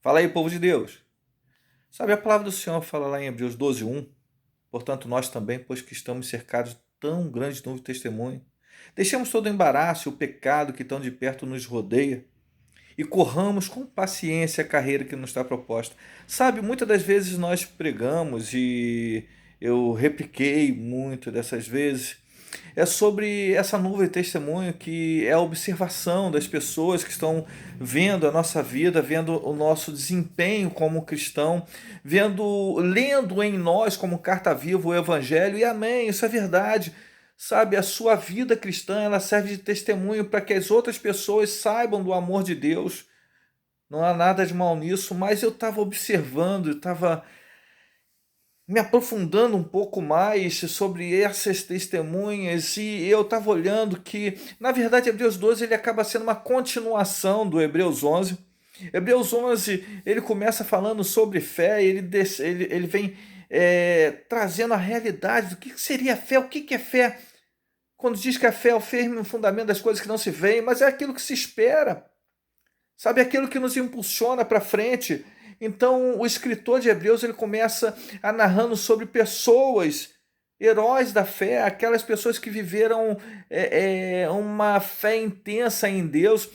Fala aí, povo de Deus. Sabe, a palavra do Senhor fala lá em Hebreus 12:1. Portanto, nós também, pois que estamos cercados de tão grande nuvem de testemunho, deixemos todo o embaraço e o pecado que tão de perto nos rodeia e corramos com paciência a carreira que nos está proposta. Sabe, muitas das vezes nós pregamos e eu repliquei muito dessas vezes. É sobre essa nuvem de testemunho que é a observação das pessoas que estão vendo a nossa vida, vendo o nosso desempenho como cristão, lendo em nós como carta viva o evangelho, e amém, isso é verdade. Sabe, a sua vida cristã, ela serve de testemunho para que as outras pessoas saibam do amor de Deus. Não há nada de mal nisso, mas eu estava observando, eu estava me aprofundando um pouco mais sobre essas testemunhas, e eu estava olhando que, na verdade, Hebreus 12 ele acaba sendo uma continuação do Hebreus 11. Hebreus 11 ele começa falando sobre fé, ele vem trazendo a realidade do que seria fé, o que é fé. Quando diz que a fé é o firme fundamento das coisas que não se veem, mas é aquilo que se espera. Sabe, aquilo que nos impulsiona para frente. Então, o escritor de Hebreus ele começa a narrando sobre pessoas, heróis da fé, aquelas pessoas que viveram uma fé intensa em Deus,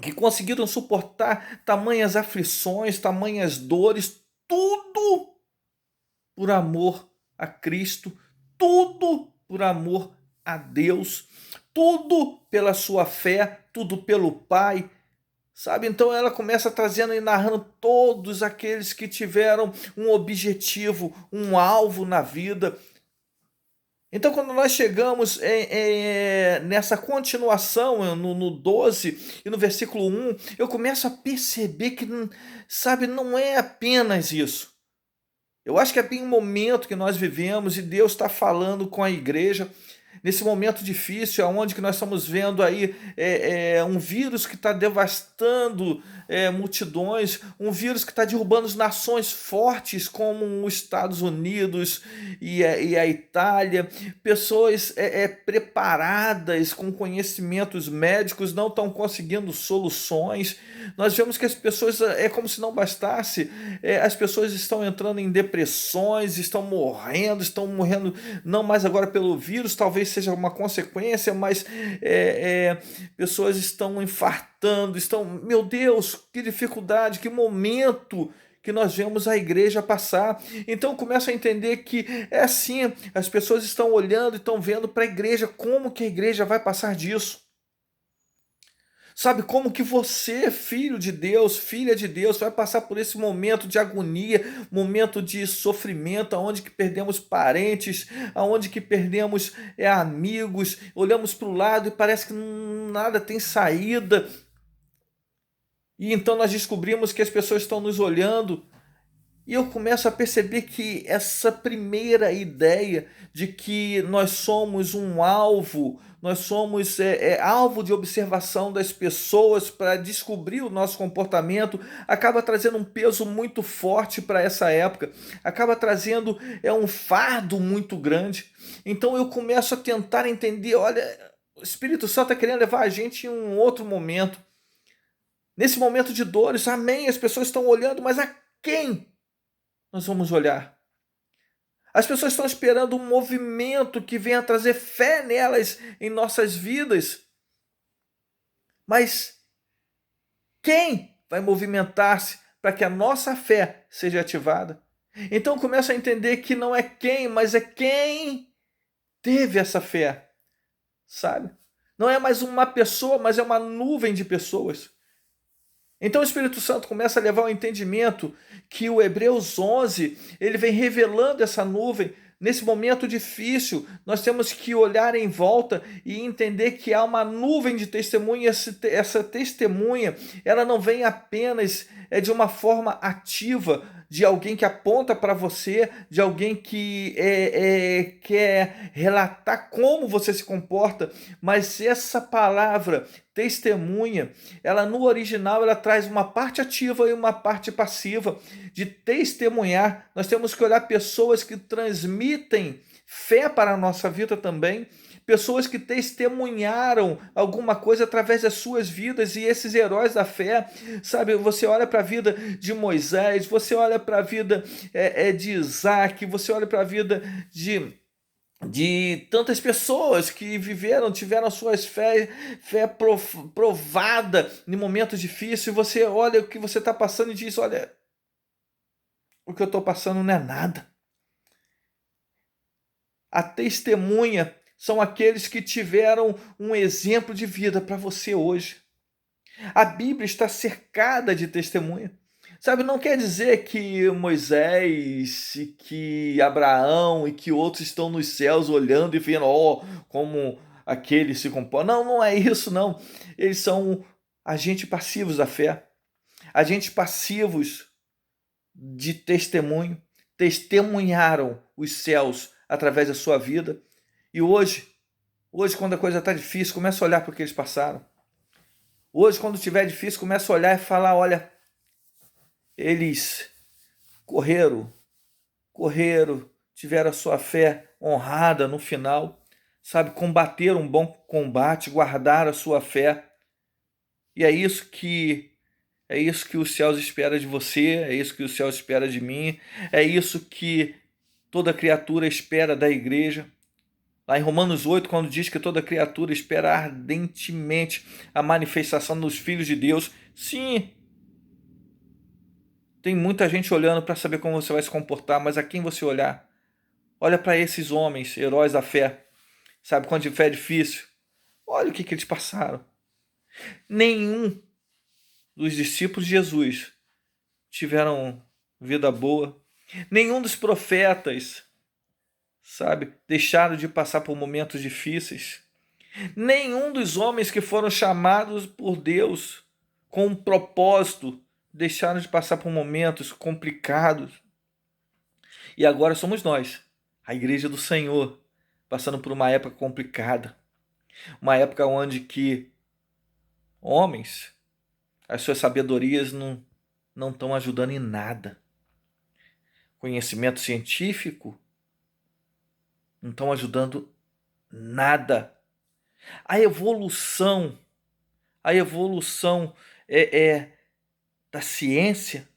que conseguiram suportar tamanhas aflições, tamanhas dores, tudo por amor a Cristo, tudo por amor a Deus, tudo pela sua fé, tudo pelo Pai. Sabe, então ela começa trazendo e narrando todos aqueles que tiveram um objetivo, um alvo na vida. Então, quando nós chegamos nessa continuação, no 12 e no versículo 1, eu começo a perceber que, sabe, não é apenas isso. Eu acho que é bem um momento que nós vivemos e Deus está falando com a igreja nesse momento difícil, onde que nós estamos vendo aí um vírus que está devastando multidões, um vírus que está derrubando as nações fortes como os Estados Unidos e a Itália, pessoas preparadas com conhecimentos médicos não estão conseguindo soluções. Nós vemos que as pessoas, é como se não bastasse, as pessoas estão entrando em depressões, estão morrendo não mais agora pelo vírus, talvez seja uma consequência, mas pessoas estão infartando, meu Deus, que dificuldade, que momento que nós vemos a igreja passar. Então começo a entender que é assim, as pessoas estão olhando e estão vendo para a igreja, como que a igreja vai passar disso. Sabe, como que você, filho de Deus, filha de Deus, vai passar por esse momento de agonia, momento de sofrimento, aonde que perdemos parentes, aonde que perdemos amigos, olhamos para o lado e parece que nada tem saída. E então nós descobrimos que as pessoas estão nos olhando. E eu começo a perceber que essa primeira ideia de que nós somos um alvo, nós somos alvo de observação das pessoas para descobrir o nosso comportamento, acaba trazendo um peso muito forte para essa época, acaba trazendo um fardo muito grande. Então eu começo a tentar entender, olha, o Espírito Santo está querendo levar a gente em um outro momento. Nesse momento de dores, amém, as pessoas estão olhando, mas a quem nós vamos olhar? As pessoas estão esperando um movimento que venha trazer fé nelas em nossas vidas. Mas quem vai movimentar-se para que a nossa fé seja ativada? Então começa a entender que não é quem, mas é quem teve essa fé, sabe? Não é mais uma pessoa, mas é uma nuvem de pessoas. Então o Espírito Santo começa a levar ao entendimento que o Hebreus 11, ele vem revelando essa nuvem. Nesse momento difícil, nós temos que olhar em volta e entender que há uma nuvem de testemunha. Essa testemunha, ela não vem apenas de uma forma ativa, de alguém que aponta para você, de alguém que quer relatar como você se comporta, mas essa palavra testemunha, ela no original ela traz uma parte ativa e uma parte passiva. De testemunhar, nós temos que olhar pessoas que transmitem fé para a nossa vida também, pessoas que testemunharam alguma coisa através das suas vidas, e esses heróis da fé, sabe, você olha para a vida de Moisés, você olha para a vida de Isaac, você olha para a vida de tantas pessoas que viveram, tiveram suas fé provada em momentos difíceis, e você olha o que você está passando e diz, olha, o que eu estou passando não é nada. A testemunha são aqueles que tiveram um exemplo de vida para você hoje. A Bíblia está cercada de testemunha. Sabe, não quer dizer que Moisés, e que Abraão e que outros estão nos céus olhando e vendo, como aquele se comporta. Não, não é isso, não. Eles são agentes passivos da fé, agentes passivos de testemunho, testemunharam os céus através da sua vida. E hoje, quando a coisa está difícil, começa a olhar para o que eles passaram. Hoje, quando estiver difícil, começa a olhar e falar, olha, eles correram, tiveram a sua fé honrada no final, sabe, combateram um bom combate, guardaram a sua fé. E é isso que os céus esperam de você, é isso que os céus esperam de mim, é isso que toda criatura espera da igreja. Lá em Romanos 8, quando diz que toda criatura espera ardentemente a manifestação dos filhos de Deus, sim, tem muita gente olhando para saber como você vai se comportar, mas a quem você olhar? Olha para esses homens, heróis da fé. Sabe, quando a fé é difícil, olha o que eles passaram. Nenhum dos discípulos de Jesus tiveram vida boa. Nenhum dos profetas, sabe, deixaram de passar por momentos difíceis. Nenhum dos homens que foram chamados por Deus com um propósito deixaram de passar por momentos complicados. E agora somos nós, a igreja do Senhor, passando por uma época complicada. Uma época onde que homens, as suas sabedorias não estão ajudando em nada. Conhecimento científico não estão ajudando nada. A evolução da ciência,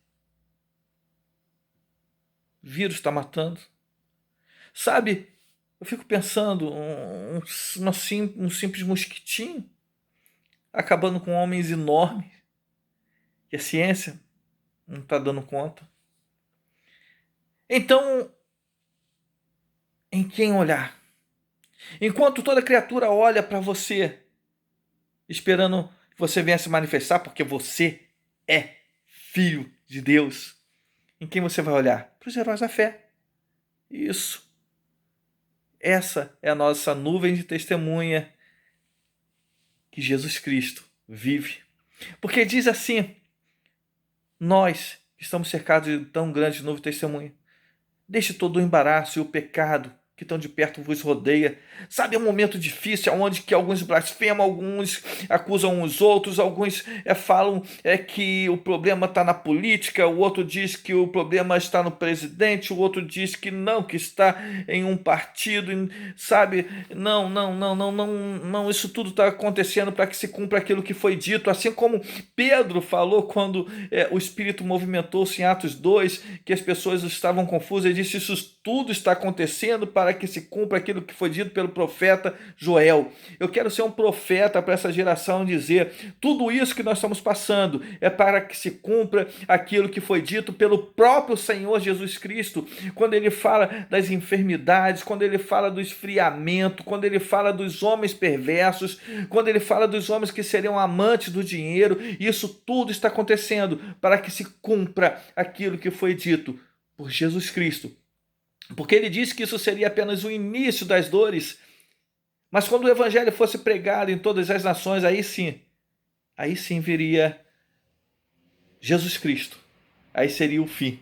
vírus está matando. Sabe, eu fico pensando, um simples mosquitinho acabando com homens enormes, e a ciência não está dando conta. Então, em quem olhar? Enquanto toda criatura olha para você, esperando que você venha se manifestar, porque você é filho de Deus, em quem você vai olhar? Para os heróis da fé. Isso. Essa é a nossa nuvem de testemunha que Jesus Cristo vive. Porque diz assim, nós estamos cercados de tão grande nuvem de testemunha. Deixe todo o embaraço e o pecado que tão de perto vos rodeia. Sabe, é um momento difícil, onde que alguns blasfemam, alguns acusam os outros, alguns falam que o problema está na política, o outro diz que o problema está no presidente, o outro diz que não, que está em um partido, sabe? Não, isso tudo está acontecendo para que se cumpra aquilo que foi dito, assim como Pedro falou quando o Espírito movimentou-se em Atos 2, que as pessoas estavam confusas, ele disse, isso tudo está acontecendo para que se cumpra aquilo que foi dito pelo profeta Joel. Eu quero ser um profeta para essa geração e dizer, tudo isso que nós estamos passando é para que se cumpra aquilo que foi dito pelo próprio Senhor Jesus Cristo, quando ele fala das enfermidades, quando ele fala do esfriamento, quando ele fala dos homens perversos, quando ele fala dos homens que seriam amantes do dinheiro. Isso tudo está acontecendo para que se cumpra aquilo que foi dito por Jesus Cristo. Porque ele disse que isso seria apenas o início das dores, mas quando o evangelho fosse pregado em todas as nações, aí sim viria Jesus Cristo. Aí seria o fim.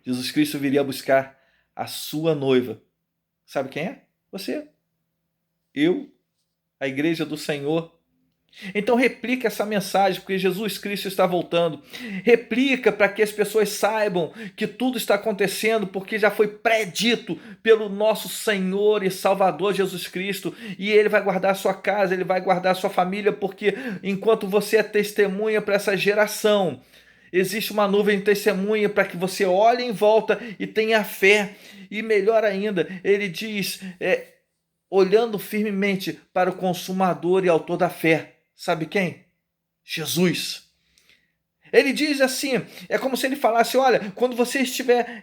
Jesus Cristo viria buscar a sua noiva. Sabe quem é? Você. Eu, a igreja do Senhor. Então replica essa mensagem, porque Jesus Cristo está voltando. Replica para que as pessoas saibam que tudo está acontecendo, porque já foi predito pelo nosso Senhor e Salvador Jesus Cristo. E Ele vai guardar a sua casa, Ele vai guardar a sua família, porque enquanto você é testemunha para essa geração, existe uma nuvem de testemunha para que você olhe em volta e tenha fé. E melhor ainda, Ele diz, olhando firmemente para o consumador e autor da fé. Sabe quem? Jesus. Ele diz assim, é como se ele falasse, olha, quando você estiver,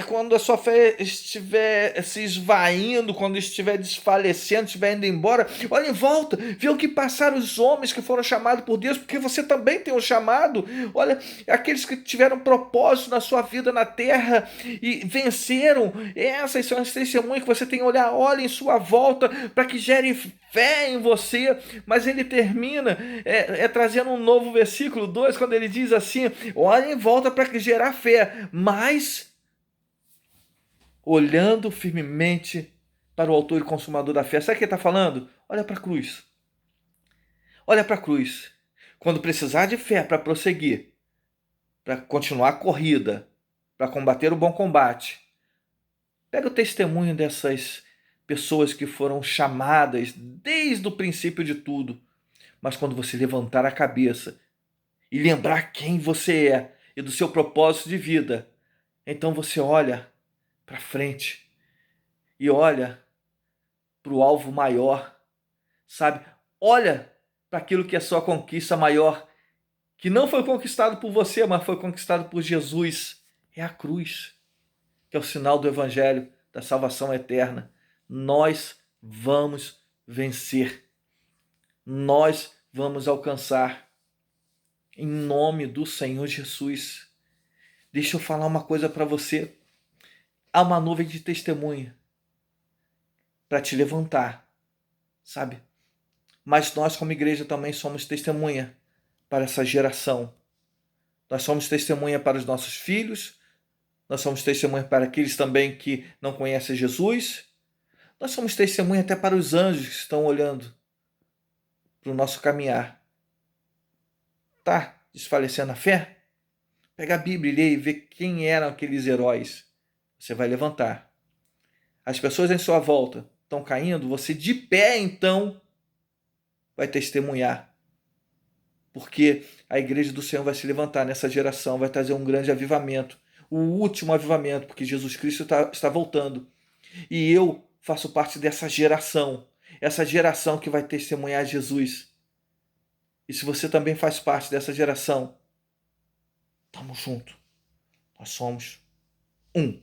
quando a sua fé estiver se esvaindo, quando estiver desfalecendo, estiver indo embora, olha em volta, vê o que passaram os homens que foram chamados por Deus, porque você também tem um chamado. Olha, aqueles que tiveram propósito na sua vida na terra e venceram, essas são as testemunhas que você tem que olhar, olha em sua volta, para que gere fé em você. Mas ele termina trazendo um novo versículo 2, quando ele diz assim, olha em volta para gerar fé, mas olhando firmemente para o autor e consumador da fé. Sabe o que ele está falando? Olha para a cruz. Olha para a cruz. Quando precisar de fé para prosseguir, para continuar a corrida, para combater o bom combate, pega o testemunho dessas pessoas que foram chamadas desde o princípio de tudo. Mas quando você levantar a cabeça e lembrar quem você é e do seu propósito de vida, então você olha para frente e olha para o alvo maior, sabe? Olha para aquilo que é sua conquista maior, que não foi conquistado por você, mas foi conquistado por Jesus. É a cruz, que é o sinal do evangelho, da salvação eterna. Nós vamos vencer. Nós vamos alcançar. Em nome do Senhor Jesus. Deixa eu falar uma coisa para você. Há uma nuvem de testemunha para te levantar, sabe? Mas nós, como igreja, também somos testemunha para essa geração. Nós somos testemunha para os nossos filhos. Nós somos testemunha para aqueles também que não conhecem Jesus. Nós somos testemunha até para os anjos que estão olhando para o nosso caminhar. Tá desfalecendo a fé? Pega a Bíblia e lê e vê quem eram aqueles heróis. Você vai levantar. As pessoas em sua volta estão caindo, você de pé então vai testemunhar. Porque a igreja do Senhor vai se levantar nessa geração, vai trazer um grande avivamento. O último avivamento, porque Jesus Cristo está voltando. E eu faço parte dessa geração. Essa geração que vai testemunhar Jesus. E se você também faz parte dessa geração, tamo junto. Nós somos um.